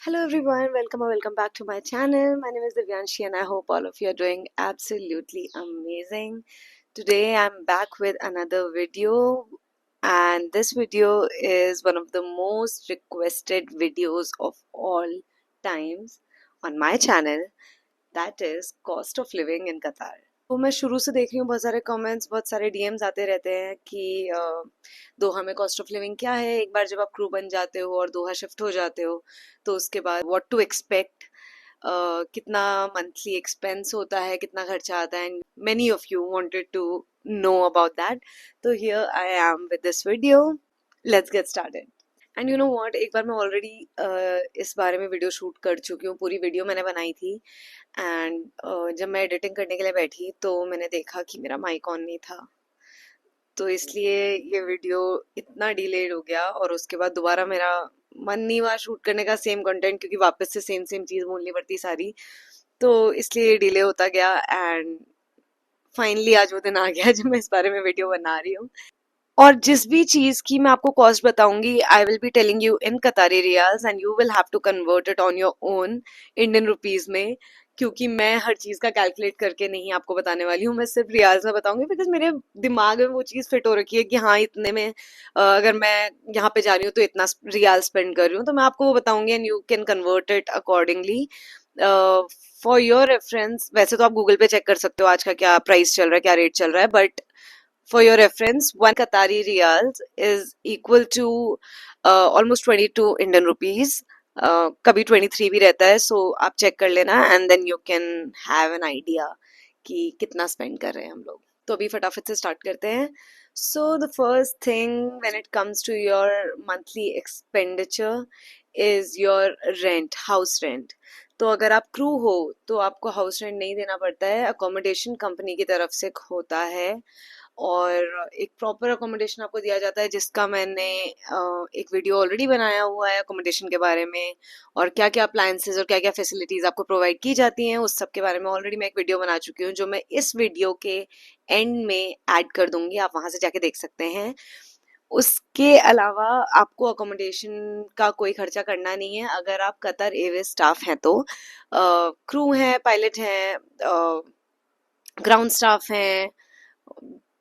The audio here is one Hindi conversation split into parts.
Hello everyone, welcome or welcome back to my channel. My name is Divyanshi and I hope all of you are doing absolutely amazing. Today I'm back with another video and this video is one of the most requested videos of all times on my channel, that is cost of living in Qatar. तो मैं शुरू से देख रही हूँ बहुत सारे कमेंट्स, बहुत सारे डीएम्स आते रहते हैं कि दोहा में कॉस्ट ऑफ लिविंग क्या है। एक बार जब आप क्रू बन जाते हो और दोहा शिफ्ट हो जाते हो तो उसके बाद व्हाट टू एक्सपेक्ट, कितना मंथली एक्सपेंस होता है, कितना खर्चा आता है। Many of you wanted to know about that, तो here I am with this video. Let's get started. And you know what, एक बार मैं ऑलरेडी इस बारे में वीडियो शूट कर चुकी हूँ, पूरी वीडियो मैंने बनाई थी। एंड जब मैं एडिटिंग करने के लिए बैठी तो मैंने देखा कि मेरा माइक ऑन नहीं था, तो इसलिए ये वीडियो इतना डिलेड हो गया। और उसके बाद दोबारा मेरा मन नहीं हुआ शूट करने का सेम कंटेंट, क्योंकि वापस से सेम सेम चीज़ बोलनी पड़ती सारी, तो इसलिए डिले होता गया। एंड फाइनली आज वो दिन आ गया जब मैं इस बारे में वीडियो बना रही हूँ। और जिस भी चीज की मैं आपको कॉस्ट बताऊंगी, I will be telling you in Qatari riyals and you will have to convert it on your own Indian rupees में, क्योंकि मैं हर चीज का कैलकुलेट करके नहीं आपको बताने वाली हूँ। मैं सिर्फ रियाल्स में बताऊंगी, बिकॉज मेरे दिमाग में वो चीज फिट हो रखी है कि हाँ इतने में अगर मैं यहाँ पे जा रही हूँ तो इतना रियाल स्पेंड कर रही हूँ, तो मैं आपको वो बताऊंगी and you can convert it accordingly for your reference. वैसे तो आप गूगल पे चेक कर सकते हो आज का क्या प्राइस चल रहा है, क्या रेट चल रहा है, but for your reference, one Qatari riyals is equal to almost 22 Indian rupees. कभी 23 भी रहता है, so आप चेक कर लेना and then you can have an idea कि कितना स्पेंड कर रहे हैं हम लोग। तो अभी फटाफट से स्टार्ट करते हैं। So the first thing when it comes to your monthly expenditure is your rent, house rent. तो अगर आप क्रू हो तो आपको हाउस रेंट नहीं देना पड़ता है, अकोमोडेशन कंपनी की तरफ से होता है। और एक प्रॉपर अकोमोडेशन आपको दिया जाता है, जिसका मैंने एक वीडियो ऑलरेडी बनाया हुआ है अकोमोडेशन के बारे में, और क्या क्या अप्लायंसेज और क्या क्या फैसिलिटीज आपको प्रोवाइड की जाती हैं उस सब के बारे में ऑलरेडी मैं एक वीडियो बना चुकी हूँ, जो मैं इस वीडियो के एंड में ऐड कर दूंगी, आप वहां से जाके देख सकते हैं। उसके अलावा आपको अकोमोडेशन का कोई खर्चा करना नहीं है अगर आप कतर एयरवेज स्टाफ हैं तो। क्रू हैं, पायलट हैं, ग्राउंड स्टाफ हैं,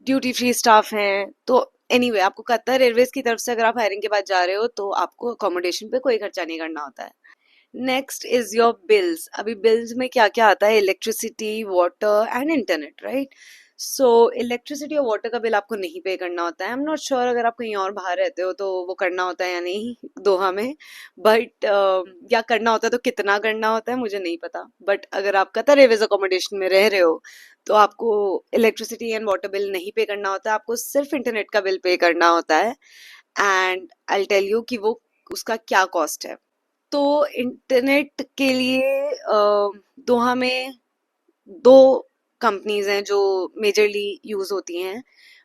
ड्यूटी फ्री स्टाफ हैं, तो एनीवे आपको कतर एयरवेज की तरफ से अगर आप हायरिंग के बाद जा रहे हो तो आपको अकोमोडेशन पे कोई खर्चा नहीं करना होता है। Next is your bills. अभी बिल्स में क्या क्या आता है, electricity, water and internet, right. So electricity और वाटर का बिल आपको नहीं पे करना होता है। आई एम नॉट श्योर अगर आप कहीं और बाहर रहते हो तो वो करना होता है या नहीं दोहा में, बट या करना होता है तो कितना करना होता है मुझे नहीं पता। बट अगर आप कतर एयरवेज अकोमोडेशन में रह रहे हो तो आपको इलेक्ट्रिसिटी एंड वाटर बिल नहीं पे करना होता है, आपको सिर्फ इंटरनेट का बिल पे करना होता है। एंड आई टेल यू कि वो उसका क्या कॉस्ट है। तो इंटरनेट के लिए दोहा में दो कंपनीज हैं जो मेजरली यूज होती हैं,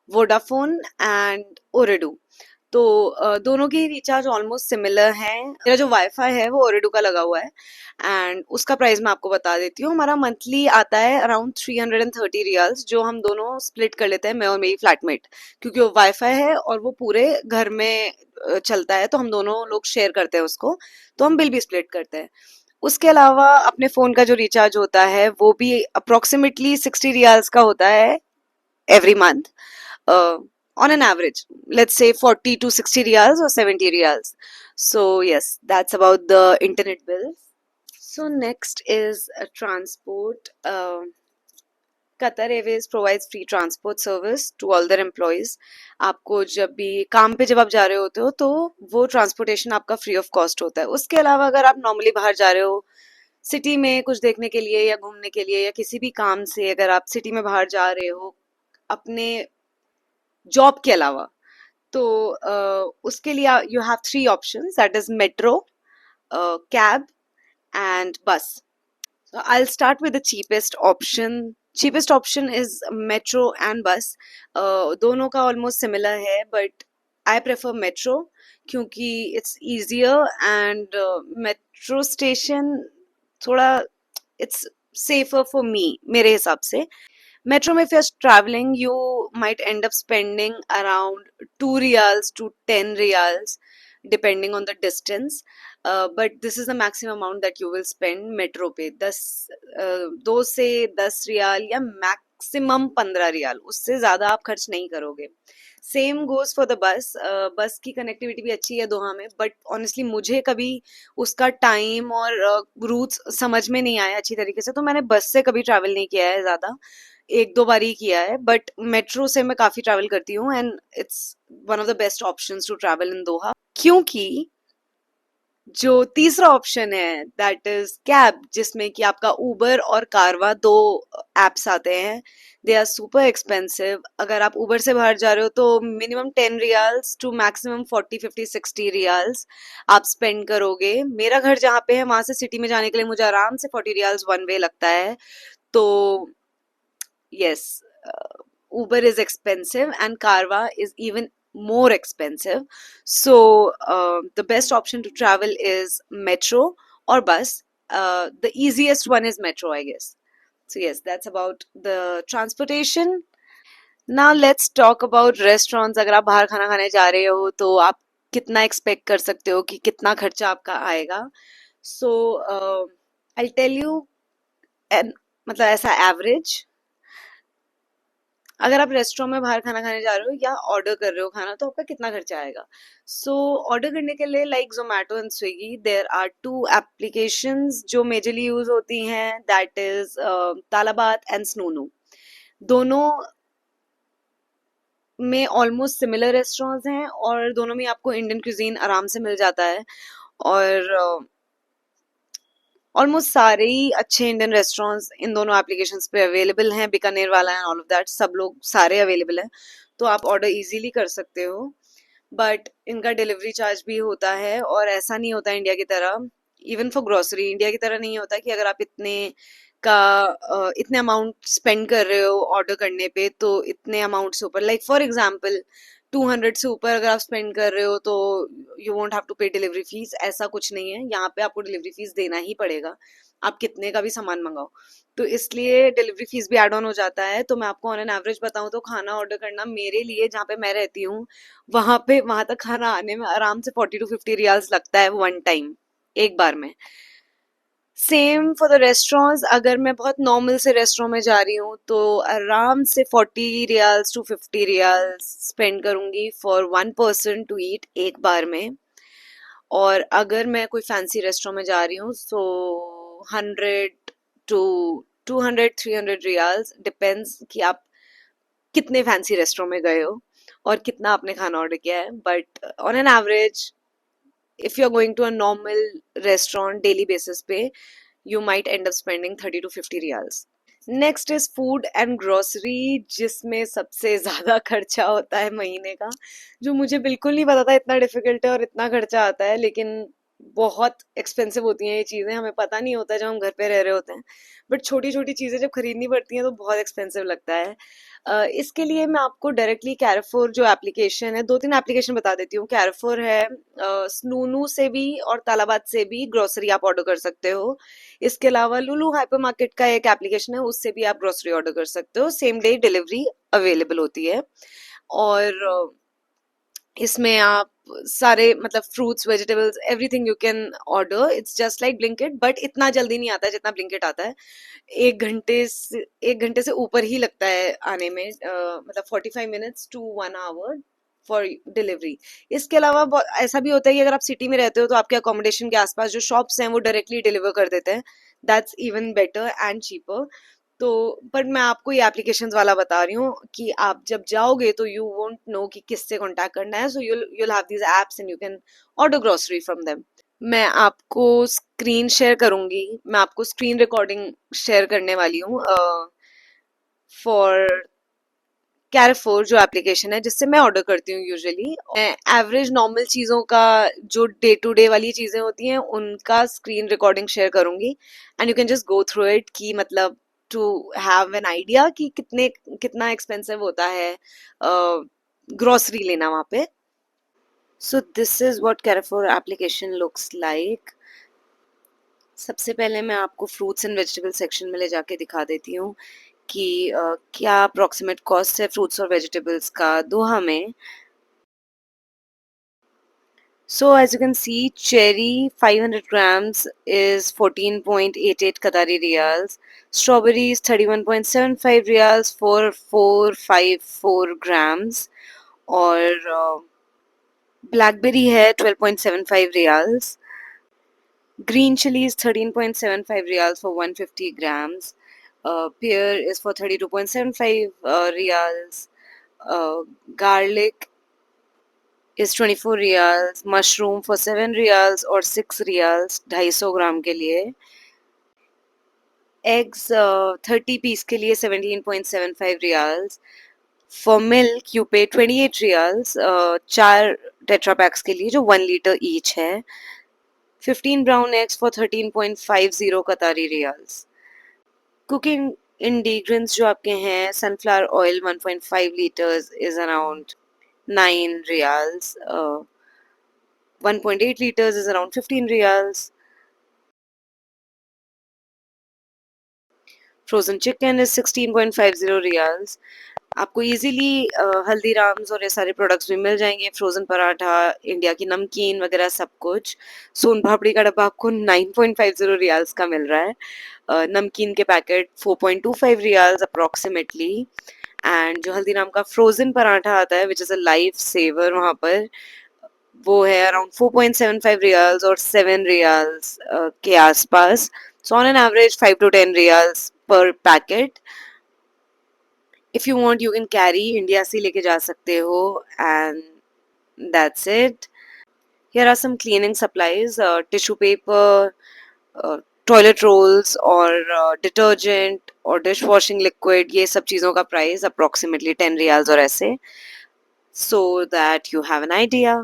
वोडाफोन एंड ओरेडू। तो दोनों की रिचार्ज ऑलमोस्ट सिमिलर है। मेरा जो वाईफाई है वो ओरेडू का लगा हुआ है एंड उसका प्राइस मैं आपको बता देती हूँ। हमारा मंथली आता है अराउंड 330 रियाल्स, जो हम दोनों स्प्लिट कर लेते हैं, मैं और मेरी फ्लैटमेट, क्योंकि वो वाईफाई है और वो पूरे घर में चलता है, तो हम दोनों लोग शेयर करते हैं उसको, तो हम बिल भी स्प्लिट करते हैं। उसके अलावा अपने फोन का जो रिचार्ज होता है वो भी अप्रोक्सीमेटली 60 रियाल्स का होता है every month, on an average, let's say 40 to 60 riyals or 70 riyals. So yes, that's about the internet bills. So next is transport. Qatar Airways provides free transport service to all their employees. आपको जब भी काम पे जब आप जा रहे होते हो तो वो ट्रांसपोर्टेशन आपका फ्री ऑफ कॉस्ट होता है। उसके अलावा अगर आप नॉर्मली बाहर जा रहे हो सिटी में कुछ देखने के लिए या घूमने के लिए या किसी भी काम से, अगर आप सिटी में बाहर जा रहे हो अपने जॉब के अलावा, तो उसके लिए you have three options, that is metro, cab and बस। I'll start with the cheapest option. Cheapest option is metro and bus. दोनों का almost similar है, but I prefer metro क्योंकि it's easier and metro station थोड़ा it's safer for me मेरे हिसाब से। Metro में if you're traveling, you might end up spending around 2 riyals to 10 riyals. Depending on the distance, but this is the maximum amount that you will spend metro पे। 2 से 10 रियाल या मैक्सिमम 15 रियाल, उससे ज़्यादा आप खर्च नहीं करोगे। Same goes for the bus. बस की कनेक्टिविटी भी अच्छी है दोहा में, बट ऑनेस्टली मुझे कभी उसका टाइम और रूट्स समझ में नहीं आया अच्छी तरीके से, तो मैंने बस से कभी ट्रैवल नहीं किया है ज़्यादा, 1-2 बार ही किया है। बट मेट्रो से मैं काफ़ी ट्रैवल करती हूँ and it's one of the best options to travel in Doha. क्योंकि जो तीसरा ऑप्शन है दैट इज कैब, जिसमें कि आपका उबर और कारवा दो एप्स आते हैं, दे आर सुपर एक्सपेंसिव। अगर आप उबर से बाहर जा रहे हो तो minimum 10 riyals to maximum 40, 50, 60 riyals आप स्पेंड करोगे। मेरा घर जहाँ पे है वहां से सिटी में जाने के लिए मुझे आराम से 40 रियाल्स वन वे लगता है। तो yes, Uber is expensive and Carva is even more expensive. So the best option to travel is metro or bus. The easiest one is metro, I guess. So yes, that's about the transportation. Now let's talk about restaurants. अगर आप बाहर खाना खाने जा रहे हो तो आप कितना एक्सपेक्ट कर सकते हो कि कितना खर्चा आपका आएगा। So I'll tell you, and मतलब ऐसा एवरेज, अगर आप रेस्टोरेंट में बाहर खाना खाने जा रहे हो या ऑर्डर कर रहे हो खाना, तो आपका कितना खर्चा आएगा। सो ऑर्डर करने के लिए like Zomato and Swiggy, there are 2 applications जो मेजरली यूज होती हैं, that is Talabat and Snoonu. दोनों में ऑलमोस्ट सिमिलर रेस्टोरेंट्स हैं और दोनों में आपको इंडियन क्यूजीन आराम से मिल जाता है। और ऑलमोस्ट सारे ही अच्छे इंडियन रेस्टोरेंट्स इन दोनों एप्लीकेशंस पे अवेलेबल हैं। बीकानेर वाला एंड ऑल ऑफ दैट, सब लोग सारे अवेलेबल हैं, तो आप ऑर्डर इजीली कर सकते हो। बट इनका डिलीवरी चार्ज भी होता है, और ऐसा नहीं होता इंडिया की तरह। इवन फॉर ग्रोसरी इंडिया की तरह नहीं होता कि अगर आप का इतने अमाउंट स्पेंड कर रहे हो ऑर्डर करने पे तो इतने अमाउंट से ऊपर, लाइक फॉर एग्जांपल 200 से ऊपर अगर आप स्पेंड कर रहे हो तो यू वोंट हैव टू पे डिलीवरी फीस। ऐसा कुछ नहीं है, यहाँ पे आपको डिलीवरी फीस देना ही पड़ेगा, आप कितने का भी सामान मंगाओ। तो इसलिए डिलीवरी फीस भी एड ऑन हो जाता है। तो मैं आपको ऑन एन एवरेज बताऊं तो खाना ऑर्डर करना मेरे लिए, जहाँ पे मैं रहती हूँ वहां तक खाना आने में आराम से 40 to 50 रियाल्स लगता है वन टाइम, एक बार में। सेम फॉर द रेस्टोरेंट्स, अगर मैं बहुत नॉर्मल से रेस्टोरेंट में जा रही हूँ तो आराम से 40 रियाल्स to 50 रियाल्स स्पेंड करूंगी फॉर 1 पर्सन टू ईट एक बार में। और अगर मैं कोई फैंसी रेस्टोरेंट में जा रही हूँ सो 100 to 200, 300 रियाल्स, डिपेंड्स कि आप कितने फैंसी रेस्टोरेंट में गए हो और कितना आपने खाना ऑर्डर किया है। But on an average, if you're going to a normal restaurant daily basis पे, you might end up spending 30 to 50 riyals. Next is food and grocery, जिसमें सबसे ज्यादा खर्चा होता है महीने का, जो मुझे बिल्कुल नहीं पता था इतना डिफिकल्ट है और इतना खर्चा आता है, लेकिन बहुत एक्सपेंसिव होती हैं ये चीज़ें, हमें पता नहीं होता जब हम घर पे रह रहे होते हैं। बट छोटी छोटी चीज़ें जब खरीदनी पड़ती हैं तो बहुत एक्सपेंसिव लगता है। इसके लिए मैं आपको डायरेक्टली कैरफोर जो एप्लीकेशन है, 2-3 एप्लीकेशन बता देती हूँ। कैरफोर है, स्नूनू से भी और तालाबाद से भी ग्रोसरी आप ऑर्डर कर सकते हो। इसके अलावा लुलु हाइपर मार्केट का एक एप्लीकेशन है, उससे भी आप ग्रोसरी ऑर्डर कर सकते हो, सेम डे डिलीवरी अवेलेबल होती है। और इसमें आप सारे मतलब fruits, vegetables, everything you can order. It's just like Blinkit, but इतना जल्दी नहीं आता है जितना ब्लिंकिट आता है। 1 घंटे से ऊपर ही लगता है आने में, मतलब 45 minutes to 1 hour for delivery. इसके अलावा ऐसा भी होता है कि अगर आप सिटी में रहते हो तो आपके अकोमोडेशन के आसपास जो शॉप्स हैं वो डायरेक्टली डिलीवर कर देते हैं, that's even better and cheaper. तो पर मैं आपको ये एप्लीकेशंस वाला बता रही हूँ कि आप जब जाओगे तो यू वोंट नो कि किससे कांटेक्ट करना है, सो you'll have these apps and you can order grocery from them. मैं आपको स्क्रीन शेयर करूंगी, मैं आपको स्क्रीन रिकॉर्डिंग शेयर करने वाली हूँ फॉर कैरफोर जो एप्लीकेशन है जिससे मैं ऑर्डर करती हूँ यूजुअली। मैं एवरेज नॉर्मल चीज़ों का, जो डे टू डे वाली चीज़ें होती हैं उनका स्क्रीन रिकॉर्डिंग शेयर करूंगी, and you can just go through it कि मतलब टू हैव एन आइडिया कि कितना एक्सपेंसिव होता है ग्रोसरी लेना वहाँ पे। So this is what Carrefour application looks like. सबसे पहले मैं आपको फ्रूट्स एंड वेजिटेबल सेक्शन में ले जाके दिखा देती हूँ कि क्या अप्रोक्सीमेट कॉस्ट है फ्रूट्स और वेजिटेबल्स का दोहा में। So as you can see, cherry 500 grams is 14.88 Qatari riyals. Strawberries 31.75 riyals for 454 grams. और blackberry है 12.75 riyals. Green chili is 13.75 riyals for 150 grams. Pear is for 32.75 riyals. Garlic is 24 riyals. Mushroom for 7 riyals और 6 riyals 250 ग्राम के लिए. Eggs 30 पीस के लिए 17.75 riyals. For milk you pay 28 riyals 4 tetra PACS के लिए जो 1 लीटर ईच है. 15 brown eggs for 13.50 Qatari riyals. Cooking ingredients जो आपके हैं, sunflower oil 1.5 liters is around 9 riyals. 1.8 liters is around 15 riyals. Frozen chicken is 16.50 riyals. आपको इजीली हल्दीराम्स और ये सारे प्रोडक्ट्स भी मिल जाएंगे. फ्रोज़न पराठा, इंडिया की नमकीन वगैरह सब कुछ. सोन पापड़ी का डब्बा आपको 9.50 रियाल्स का मिल रहा है. नमकीन के पैकेट 4.25 रियाल्स अप्रॉक्सीमेटली. एंड जो हल्दीराम का फ्रोज़न पराठा आता है which is a life saver वहाँ पर, वो है अराउंड 4.75 रियाल्स और 7 रियाल्स के आसपास. So on an average 5 to 10 riyals पर packet. If you want, you can carry India से लेके जा सकते हो. And that's it. Here are some cleaning supplies: tissue paper, toilet rolls, और detergent और dishwashing liquid. ये सब चीज़ों का price approximately 10 रियाल्स और ऐसे, so that you have an idea.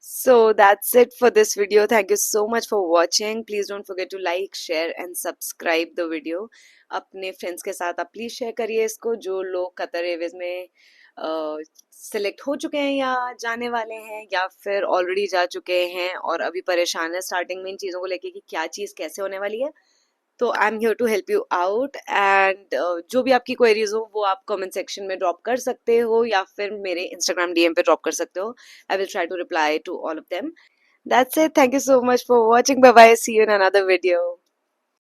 So that's it for this video. Thank you so much for watching. Please don't forget to like, share and subscribe the video. अपने फ्रेंड्स के साथ आप प्लीज़ शेयर करिए इसको, जो लोग कतर एयरवेज में सिलेक्ट हो चुके हैं या जाने वाले हैं या फिर ऑलरेडी जा चुके हैं और अभी परेशान है स्टार्टिंग में इन चीज़ों को लेके कि क्या चीज़ कैसे होने वाली है. तो I am here to help you out. And जो भी आपकी क्वेरीज हो वो आप कमेंट सेक्शन में ड्रॉप कर सकते हो या फिर मेरे इंस्टाग्राम डीएम पे ड्रॉप कर सकते हो. I will try to reply to all of them. That's it. Thank you so much for watching. Bye bye. See you in another video.